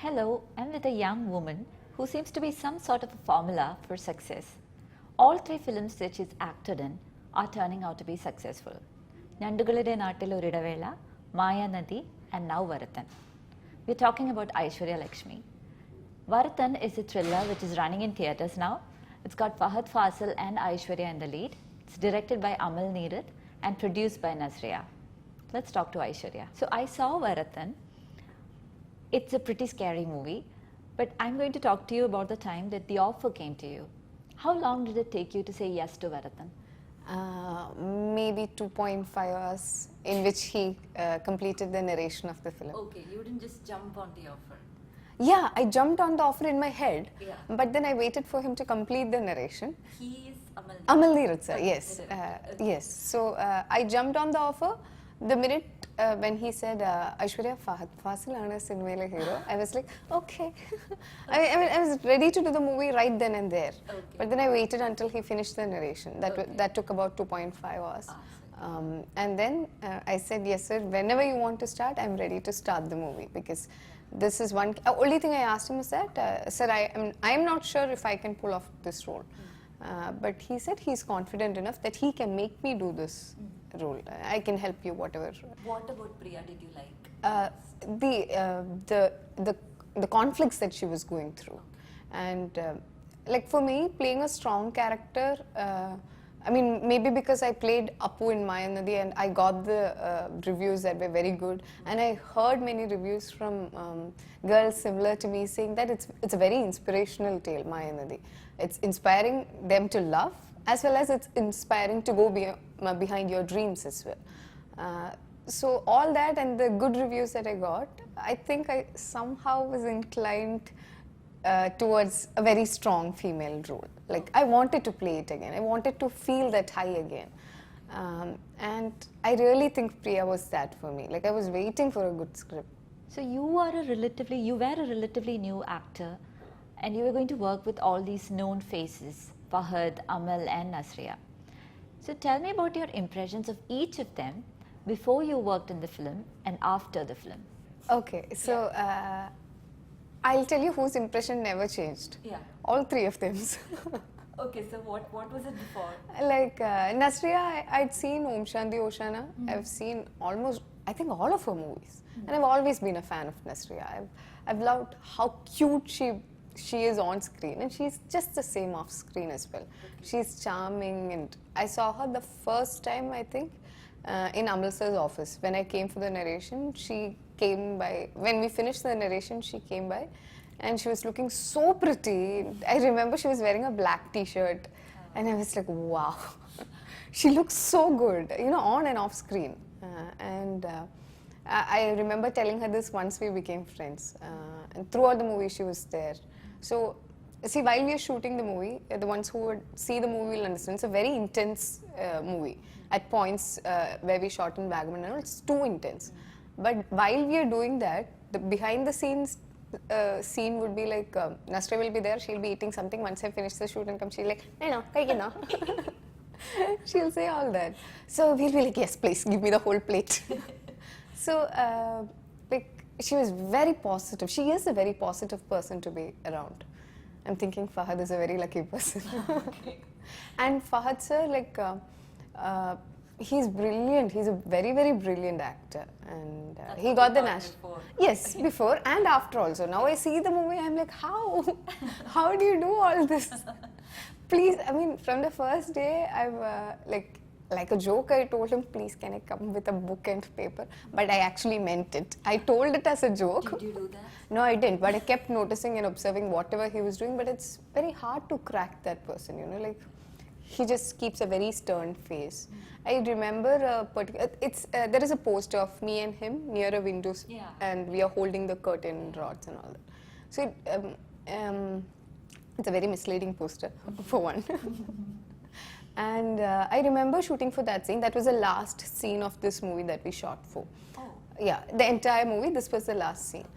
Hello, I'm with a young woman who seems to be some sort of a formula for success. All three films that she's acted in are turning out to be successful. Nandugalide Naattil Oridavela, Maya Nadi, and now Varathan. We're talking about Aishwarya Lekshmi. Varathan is a thriller which is running in theatres now. It's got Fahad Fasil and Aishwarya in the lead. It's directed by Amal Neerath and produced by Nasriya. Let's talk to Aishwarya. So I saw Varathan. It's a pretty scary movie, but I'm going to talk to you about the time that the offer came to you. How long did it take you to say yes to Varathan? Maybe 2.5 hours in which he completed the narration of the film. Okay, you didn't just jump on the offer. Yeah, I jumped on the offer in my head, Yeah. but then I waited for him to complete the narration. He is Amal. Amal Neerath, sir, Okay, yes. okay. Yes. So I jumped on the offer. The minute when he said Aishwarya Fahad Fasil aana cinema hero, I was like, okay. I was ready to do the movie right then and there. Okay. But then I waited until he finished the narration. That took about 2.5 hours. Awesome. And then I said, yes, sir, whenever you want to start, I'm ready to start the movie, because this is one. Only thing I asked him is that, sir, I'm not sure if I can pull off this role. But he said he's confident enough that he can make me do this role. I can help you, whatever. What about Priya did you like? The conflicts that she was going through, and like for me, playing a strong character. I mean, maybe because I played Appu in Maya Nadi and I got the reviews that were very good, and I heard many reviews from girls similar to me saying that it's a very inspirational tale, Maya Nadi. It's inspiring them to love, as well as it's inspiring to go behind your dreams as well. So all that and the good reviews that I got, I think I somehow was inclined towards a very strong female role. Like, I wanted to play it again. I wanted to feel that high again. And I really think Priya was that for me. Like, I was waiting for a good script. So you were a relatively new actor, and you were going to work with all these known faces, Fahad, Amal and Nasriya. So tell me about your impressions of each of them before you worked in the film and after the film. Okay, so I'll tell you whose impression never changed. Yeah. All three of them. Okay, so what was it before? Like Nasriya, I'd seen Om Shanti Oshana. I've seen almost, I think, all of her movies. And I've always been a fan of Nasriya. I've loved how cute she is on screen, and she's just the same off screen as well. She's charming, and I saw her the first time, I think, in Amal sir's office. When I came for the narration, she came by. When we finished the narration, she came by, and she was looking so pretty. I remember she was wearing a black t-shirt, and I was like, wow, she looks so good, you know, on and off screen. I remember telling her this once we became friends, and throughout the movie she was there. So, see, while we are shooting the movie, the ones who would see the movie will understand it's a very intense movie. At points where we shot in Vagamond and all, it's too intense. But while we are doing that, the behind the scenes scene would be like, Nasriya will be there, she'll be eating something. Once I finish the shoot and come, she'll be like, no, take it now. She'll say all that. So we'll be like, yes, please, give me the whole plate. So, like, she was very positive. She is a very positive person to be around. I'm thinking Fahad is a very lucky person. Okay. And Fahad sir, like, he's brilliant. He's a very, very brilliant actor. And he got the national. Yes, before and after also. Now I see the movie, I'm like, how? How do you do all this? Please, I mean, from the first day, I've like a joke, I told him, please, can I come with a book and paper? But I actually meant it. I told it as a joke. Did you do that? No, I didn't. But I kept noticing and observing whatever he was doing. But it's very hard to crack that person, you know, like, he just keeps a very stern face. I remember a particular, there is a poster of me and him near a window, and we are holding the curtain rods and all that. So it's a very misleading poster, for one. And I remember shooting for that scene. That was the last scene of this movie that we shot for. Oh. Yeah, the entire movie, this was the last scene.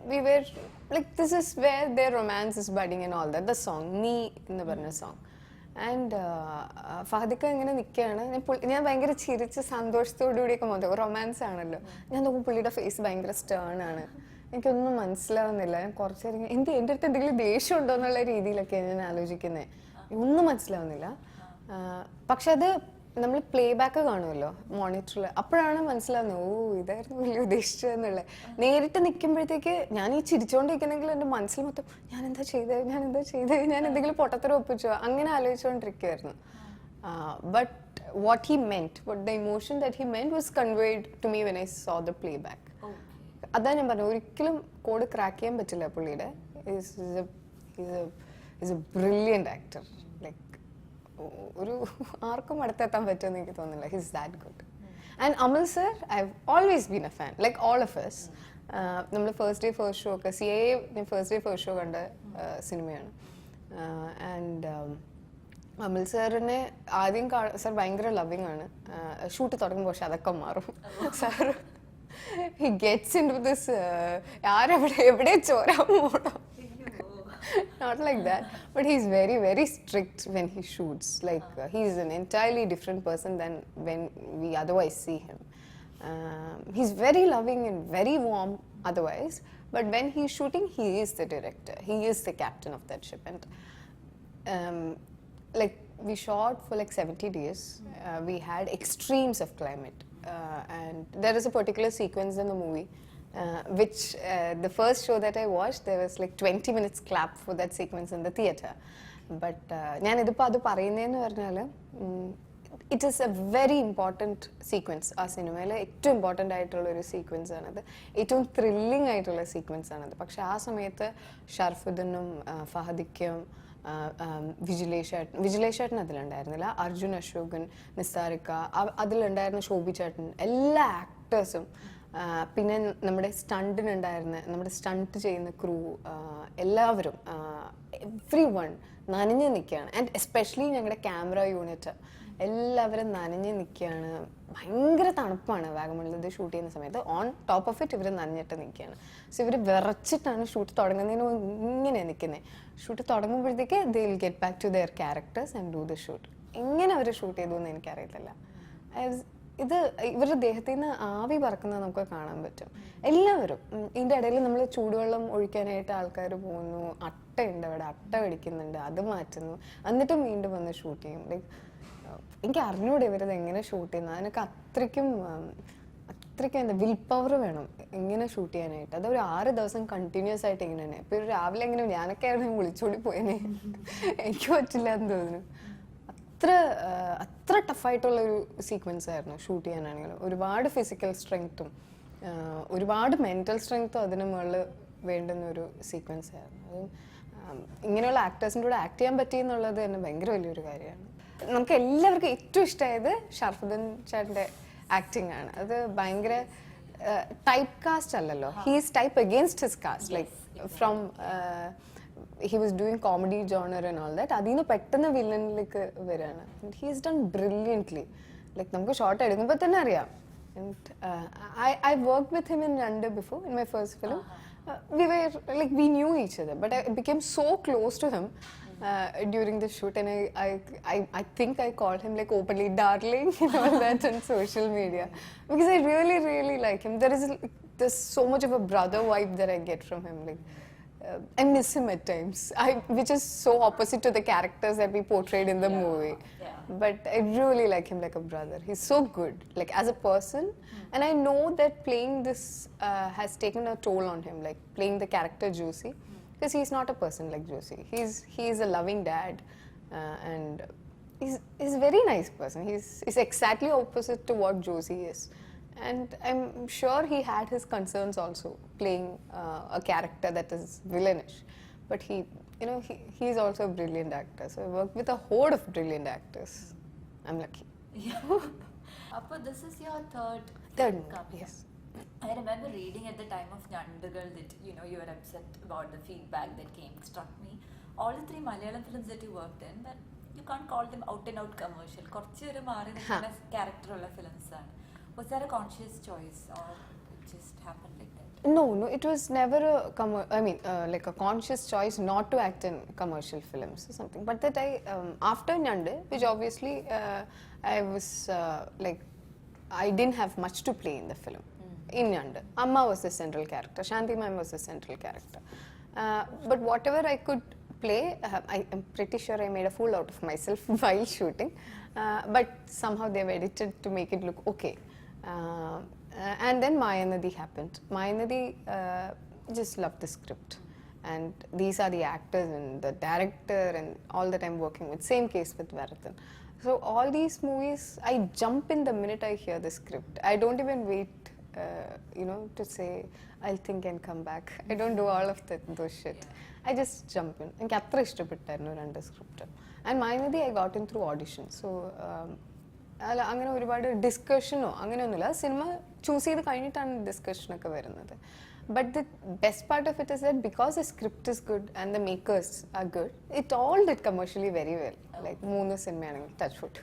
We were, like, this is where their romance is budding and all that, the song, Me in the Varna song. And ഫഹദിക്ക ഇങ്ങനെ നിൽക്കുകയാണ്. ഞാൻ ഭയങ്കര ചിരിച്ച് സന്തോഷത്തോടു കൂടിയൊക്കെ മൊത്തം romance ആണല്ലോ. ഞാൻ നോക്കുമ്പോൾ പുള്ളിയുടെ ഫേസ് ഭയങ്കര സ്റ്റേൺ ആണ്. എനിക്കൊന്നും മനസ്സിലാവുന്നില്ല. ഞാൻ കുറച്ചേരം എൻ്റെ അടുത്ത് എന്തെങ്കിലും ദേഷ്യം ഉണ്ടോ എന്നുള്ള രീതിയിലൊക്കെയാണ് ഞാൻ ആലോചിക്കുന്നത്. ഒന്നും മനസ്സിലാവുന്നില്ല. പക്ഷെ അത് നമ്മൾ പ്ലേ ബാക്ക് കാണുമല്ലോ മോണിറ്ററിൽ, അപ്പോഴാണ് മനസ്സിലാവുന്നത് ഓ ഇതായിരുന്നു വലിയ ഉദ്ദേശിച്ചതെന്നുള്ളത്. നേരിട്ട് നിൽക്കുമ്പോഴത്തേക്ക് ഞാൻ ഈ ചിരിച്ചുകൊണ്ടിരിക്കുന്നെങ്കിൽ എൻ്റെ മനസ്സിൽ മൊത്തം ഞാൻ എന്താ ചെയ്തത്, ഞാൻ എന്തെങ്കിലും പൊട്ടത്തരം ഒപ്പിച്ചോ അങ്ങനെ ആലോചിച്ചുകൊണ്ടിരിക്കുമായിരുന്നു. But what he meant, what the emotion that he meant was conveyed to me when I saw the play back. അതാ ഞാൻ പറഞ്ഞു, ഒരിക്കലും കോഡ് ക്രാക്ക് ചെയ്യാൻ പറ്റില്ല പുള്ളിയുടെ. Is a brilliant actor. Like ഒരു ആർക്കും അടുത്തെത്താൻ പറ്റുമെന്ന് എനിക്ക് തോന്നുന്നില്ല. He's that good. And Amal sir, I have always been a fan, like all of us. നമ്മൾ ഫസ്റ്റ് ഡേ ഫസ്റ്റ് ഷോ ഒക്കെ ഫസ്റ്റ് ഡേ ഫസ്റ്റ് ഷോ കണ്ട സിനിമയാണ്. ആൻഡ് അമൽ സാറിനെ ആദ്യം സാർ ഭയങ്കര ലവിങ് ആണ്. ഷൂട്ട് തുടങ്ങുമ്പോൾ പക്ഷെ അതൊക്കെ മാറും. Sir he gets into this എവിടെ ചോരാൻ പോകണം, not like that, but he's very very strict when he shoots. Like he's an entirely different person than when we otherwise see him. He's very loving and very warm otherwise, but when he's shooting he is the director, he is the captain of that ship. And like we shot for like 70 days. We had extremes of climate. And there is a particular sequence in the movie which the first show that I watched, there was like 20 minutes clap for that sequence in the theatre. But ഞാൻ ഇതിപ്പോൾ അത് പറയുന്നതെന്ന് പറഞ്ഞാൽ it is A very important sequence. ആ സിനിമയിൽ ഏറ്റവും important ആയിട്ടുള്ളൊരു sequence ആണത്, ഏറ്റവും ത്രില്ലിംഗ് ആയിട്ടുള്ള സീക്വൻസ് ആണത്. പക്ഷെ ആ സമയത്ത് ഷർഫുദ്ദീനും ഫഹദിക്കും വിജിലേഷേട്ടൻ അതിലുണ്ടായിരുന്നില്ല, അർജുൻ അശോകൻ, നിസാരിക്ക, അതിലുണ്ടായിരുന്ന ശോഭി ചേട്ടൻ, എല്ലാ ആക്ടേഴ്സും, പിന്നെ നമ്മുടെ സ്റ്റണ്ട് ചെയ്യുന്ന ക്രൂ, എല്ലാവരും എവ്രി വൺ നനഞ്ഞ് നിൽക്കുകയാണ്. ആൻഡ് എസ്പെഷ്യലി ഞങ്ങളുടെ ക്യാമറ യൂണിറ്റ് എല്ലാവരും നനഞ്ഞ് നിൽക്കുകയാണ്. ഭയങ്കര തണുപ്പാണ് വാഗമണിൽ ഇത് ഷൂട്ട് ചെയ്യുന്ന സമയത്ത്. ഓൺ ടോപ്പ് ഓഫ് ഇറ്റ് ഇവർ നനഞ്ഞിട്ട് നിൽക്കുകയാണ്. സോ ഇവർ വിറച്ചിട്ടാണ് ഷൂട്ട് തുടങ്ങുന്നതിന് ഇങ്ങനെ നിൽക്കുന്നത്. ഷൂട്ട് തുടങ്ങുമ്പോഴത്തേക്ക് they will get back to their characters and do the shoot. എങ്ങനെ അവർ ഷൂട്ട് ചെയ്തു എന്ന് എനിക്കറിയത്തില്ല. ഇത് ഇവരുടെ ദേഹത്തിൽ നിന്ന് ആവി പറക്കുന്നത് നമുക്ക് കാണാൻ പറ്റും. എല്ലാവരും ഇതിൻ്റെ ഇടയിൽ നമ്മൾ ചൂടുവെള്ളം ഒഴിക്കാനായിട്ട് ആൾക്കാർ പോകുന്നു, അട്ടയുണ്ട് അവിടെ, അട്ട പിടിക്കുന്നുണ്ട്, അത് മാറ്റുന്നു, എന്നിട്ടും വീണ്ടും വന്ന് ഷൂട്ട് ചെയ്യും. ലൈക്ക് എനിക്ക് അറിഞ്ഞൂടെ ഇവരത് എങ്ങനെ ഷൂട്ട് ചെയ്യുന്നത്. അതിനൊക്കെ അത്രയ്ക്കും എന്താ വിൽ പവർ വേണം ഇങ്ങനെ ഷൂട്ട് ചെയ്യാനായിട്ട്. അത് ഒരു 6 ദിവസം കണ്ടിന്യൂസ് ആയിട്ട് ഇങ്ങനെ തന്നെ. ഇപ്പോൾ രാവിലെ എങ്ങനെ ഞാനൊക്കെ ആയിരുന്നു വിളിച്ചോടി പോയനെ, എനിക്ക് പറ്റില്ല എന്ന് തോന്നുന്നു. അത്ര ടഫായിട്ടുള്ളൊരു സീക്വൻസ് ആയിരുന്നു ഷൂട്ട് ചെയ്യാനാണെങ്കിലും. ഒരുപാട് ഫിസിക്കൽ സ്ട്രെങ്ത്തും ഒരുപാട് മെൻ്റൽ സ്ട്രെങ്ത്തും അതിന് മുകളിൽ വേണ്ടുന്ന ഒരു സീക്വൻസ് ആയിരുന്നു. അത് ഇങ്ങനെയുള്ള ആക്ടേഴ്സിൻ്റെ കൂടെ ആക്ട് ചെയ്യാൻ പറ്റി എന്നുള്ളത് തന്നെ ഭയങ്കര വലിയൊരു കാര്യമാണ്. നമുക്ക് എല്ലാവർക്കും ഏറ്റവും ഇഷ്ടമായത് ഷർഫുദ്ദീൻ ചേട്ടൻ്റെ ആക്ടിങ് ആണ്. അത് ഭയങ്കര ടൈപ്പ് കാസ്റ്റ് അല്ലല്ലോ, he's type against his cast. Like from he was doing comedy genre and all that, adinu pettanna villain like varana, and he has done brilliantly. Like namukku short edukkumbol thanne ariyam. And I worked with him in London before in my first film. We knew each other, but I became so close to him during the shoot, and I think I called him like openly darling and all that on social media, because I really like him. There's so much of a brother vibe that I get from him. Like I miss him at times, which is so opposite to the characters that we portrayed in the movie. Yeah. But I really like him like a brother. He's so good, like as a person. And I know that playing this has taken a toll on him, like playing the character Josie, because he's not a person like Josie. He's a loving dad, and he's a very nice person. He's exactly opposite to what Josie is. And I'm sure he had his concerns also playing a character that is villainish, but he's also a brilliant actor. So I worked with a horde of brilliant actors. I'm lucky. Appo this is your third movie, yes. I remember reading at the time of Nyandugal that you were upset about the feedback that struck me. All the 3 Malayalam films that you worked in, but you can't call them out and out commercial. കുറച്ച് ഒരു മാറി നിൽക്കുന്ന character ഉള്ള films ആണ്. Was that a conscious choice or it just happened like that? No, it was never a like a conscious choice not to act in commercial films or something. But that after Nyande, which obviously I was I didn't have much to play in the film. In Nyande, Amma was the central character, Shanti ma'am was the central character. But whatever I could play, I am pretty sure I made a fool out of myself while shooting. But somehow they've edited to make it look okay. And then Mayanadi happened. Mayanadi just loved the script. And these are the actors and the director and all that I'm working with. Same case with Varathan. So all these movies, I jump in the minute I hear the script. I don't even wait, to say, I'll think and come back. I don't do all of those shit. Yeah. I just jump in. And capture the script. And Mayanadi I got in through audition. So അങ്ങനെ ഒരുപാട് ഡിസ്കഷനോ അങ്ങനെയൊന്നുമില്ല cinema choose ചെയ്ത് കഴിഞ്ഞിട്ടാണ് ഡിസ്കഷനൊക്കെ വരുന്നത് but the best part of it is that because the script is good and the makers are good it all did commercially very well like 3 സിനിമയാണെങ്കിൽ touch wood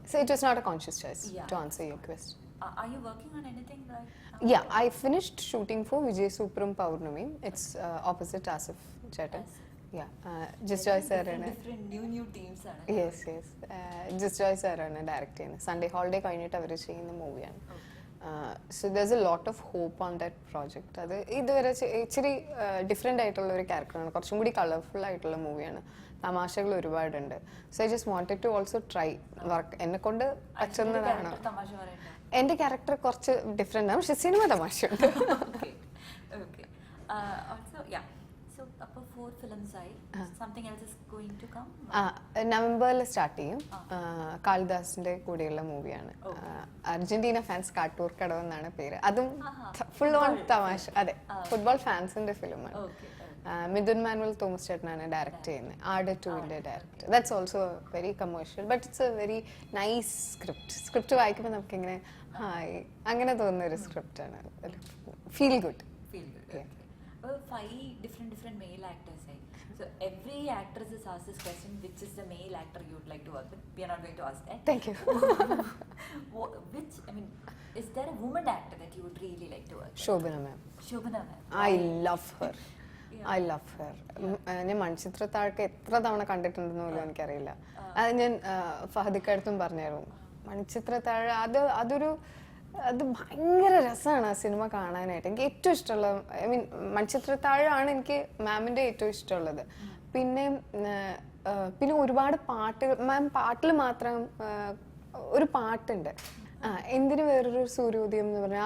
so it was not a conscious choice to answer your question Are you working on anything right now? Yeah, I finished shooting for Vijay Supram Paurnami. It's opposite Asif Chetan. Yeah, Just Joy sir and different new teams are. Yes. Just Joy sir and director. Sunday holiday കഴിഞ്ഞിട്ട് അവർ ചെയ്യുന്ന മൂവിയാണ്. So there's a lot of hope on that project. അത് ഇതുവരെ ഇച്ചിരി different ആയിട്ടുള്ള ഒരു ക്യാരക്ടറാണ്, കുറച്ചും കൂടി കളർഫുൾ ആയിട്ടുള്ള മൂവിയാണ്, തമാശകൾ ഒരുപാടുണ്ട്. So I just wanted to also try work. എന്നെ കൊണ്ട് പറ്റുന്നതാണ്. എൻ്റെ ക്യാരക്ടർ കുറച്ച് ഡിഫറെൻ്റ് ആണ്, പക്ഷെ സിനിമ തമാശയുണ്ട്. അപ്പോൾ 4 films ആയി. Something else is going to come? നവംബറിൽ സ്റ്റാർട്ട് ചെയ്യും. കാളിദാസിന്റെ കൂടെയുള്ള മൂവിയാണ്. അർജന്റീന ഫാൻസ് കാട്ടൂർ കടവ് എന്നാണ് പേര്. അതും ഫുൾ ഓൺ തമാശ. അതെ, ഫുട്ബോൾ ഫാൻസിന്റെ ഫിലിമാണ്. മിഥുൻ മാനുവൽ തോമസ് ചേട്ടനാണ് ഡയറക്ട് ചെയ്യുന്നത്. ആട് 2ന്റെ director. That's also very commercial but it's a very nice script വായിക്കുമ്പോൾ നമുക്കിങ്ങനെ ഹായ് അങ്ങനെ തോന്നുന്ന ഒരു സ്ക്രിപ്റ്റാണ്. Feel good. 5 different male actors. So every actress is asked this question: which is the male actor you would like to work with? We are not going to ask that. Thank you. Is there a woman actor that you would really like to work with? Shobana ma'am. I love her. I love her. ഞാൻ മണിച്ചിത്രത്താഴൊക്കെ എത്ര തവണ കണ്ടിട്ടുണ്ടെന്ന് പോലും എനിക്കറിയില്ല. അത് ഞാൻ ഫഹദിക്കടുത്തും പറഞ്ഞായിരുന്നു. മണിച്ചിത്രത്താഴ അത് ഭയങ്കര രസമാണ് ആ സിനിമ കാണാനായിട്ട്. എനിക്ക് ഏറ്റവും ഇഷ്ടമുള്ള മണിച്ചിത്രത്താഴാണ് എനിക്ക് മാമിൻ്റെ ഏറ്റവും ഇഷ്ടമുള്ളത്. പിന്നെ ഒരുപാട് പാട്ടുകൾ മാം പാട്ടിൽ മാത്രം ഒരു പാട്ടുണ്ട്, എന്തിനു വേറൊരു സൂര്യോദയം എന്ന് പറഞ്ഞാൽ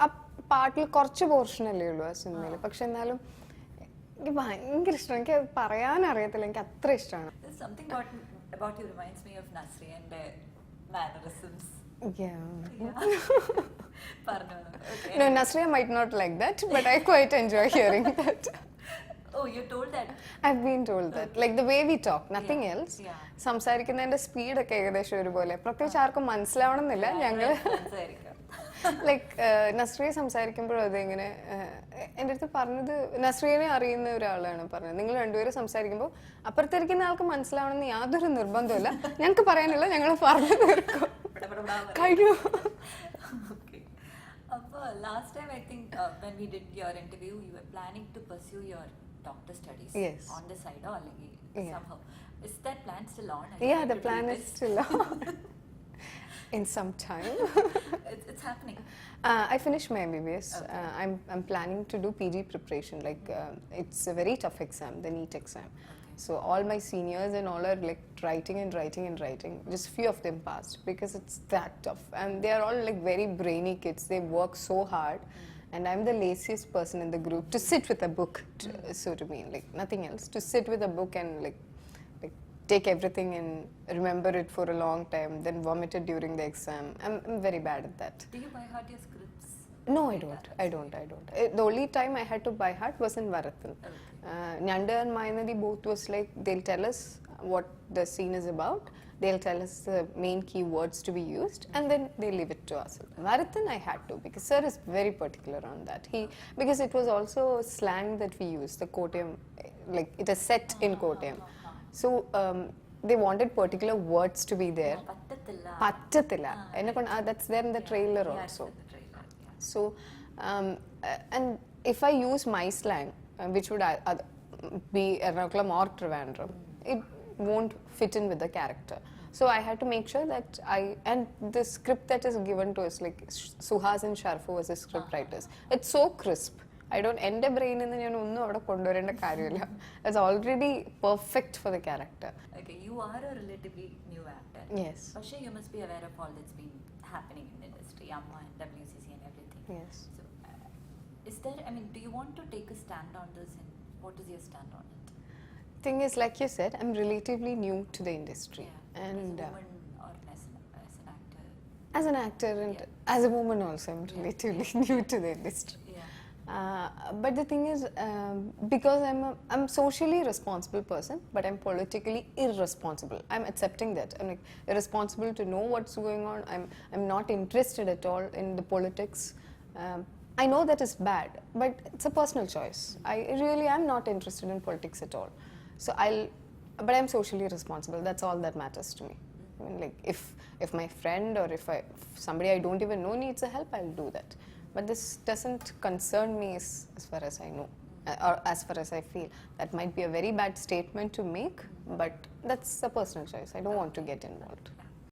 ആ പാട്ടിൽ കുറച്ച് പോർഷനല്ലേ ഉള്ളൂ ആ സിനിമയിൽ. പക്ഷെ എന്നാലും എനിക്ക് ഭയങ്കര ഇഷ്ടമാണ്. എനിക്ക് പറയാനറിയത്തില്ല, എനിക്ക് അത്ര ഇഷ്ടമാണ്. No, Nasriya might not like that, but I quite enjoy hearing that. Oh, you're told that? I've been told that. Like the way we talk, nothing else. സംസാരിക്കുന്നതിന്റെ സ്പീഡൊക്കെ ഏകദേശം ഒരുപോലെ. പ്രത്യേകിച്ച് ആർക്കും മനസ്സിലാവണമെന്നില്ല. ഞങ്ങൾ ലൈക്ക് നസ്രിയ സംസാരിക്കുമ്പോഴും അതിങ്ങനെ എൻ്റെ അടുത്ത് പറഞ്ഞത്, നസ്രിയനെ അറിയുന്ന ഒരാളാണ് പറഞ്ഞത്, നിങ്ങൾ രണ്ടുപേരും സംസാരിക്കുമ്പോൾ അപ്പുറത്തിരിക്കുന്ന ആൾക്ക് മനസ്സിലാവണമെന്ന് യാതൊരു നിർബന്ധമില്ല, ഞങ്ങൾക്ക് പറയാനില്ല, ഞങ്ങൾ പറഞ്ഞു തീർക്കും. കഴിഞ്ഞു. Last time I think when we did your interview, you were planning to pursue your doctor studies on the side or somehow. Is that plan still on? Yeah, the plan is still on. In some time. It's happening. I finished my MBBS. Okay. I'm planning to do PG preparation. Like it's a very tough exam, the NEET exam. Okay. So all my seniors and all are like writing. Just few of them passed because it's that tough. And they are all like very brainy kids. They work so hard. And I'm the laziest person in the group to sit with a book. So to me, like nothing else. To sit with a book and like take everything and remember it for a long time, then vomit it during the exam. I'm very bad at that. Do you by heart your scripts? No, I don't. The only time I had to by heart was in Varathan. Nyanda and Mayanadi both was like, they'll tell us what the scene is about, they'll tell us the main key words to be used, and then they leave it to us. Varathan I had to, because sir is very particular on that. Because it was also slang that we use, the Kottayam, like it is set in Kottayam. So they wanted particular words to be there. Pattathilla. That's there in the trailer also. So, and if I use my slang, which would be Ernakulam or Trivandrum, it won't fit in with the character. So I had to make sure that and the script that is given to us, like Suhas and Sharfu as the script writers, it's so crisp. I don't end a brain in the It's already perfect for the character. Okay, you are a relatively new actor. Yes. For sure, you must be aware of all that's been happening in the industry, Amma and WCC and everything. Yes. So, is there, I mean, do you want to take a stand on this and what is your stand on it? Thing is, like you said, I'm relatively new to the industry. Yeah. And as a woman or as an actor? as an actor and as a woman also, I'm relatively new to the industry. Yeah. But the thing is, because I'm socially responsible person, but I'm politically irresponsible. I'm accepting that. I'm like irresponsible to know what's going on. I'm not interested at all in the politics. I know that is bad, but it's a personal choice. I really am not interested in politics at all. So but I'm socially responsible. That's all that matters to me. I mean, like if my friend or if somebody I don't even know needs a help, I'll do that. But this doesn't concern me as far as I know, or as far as I feel. That might be a very bad statement to make, but that's a personal choice. I don't want to get involved.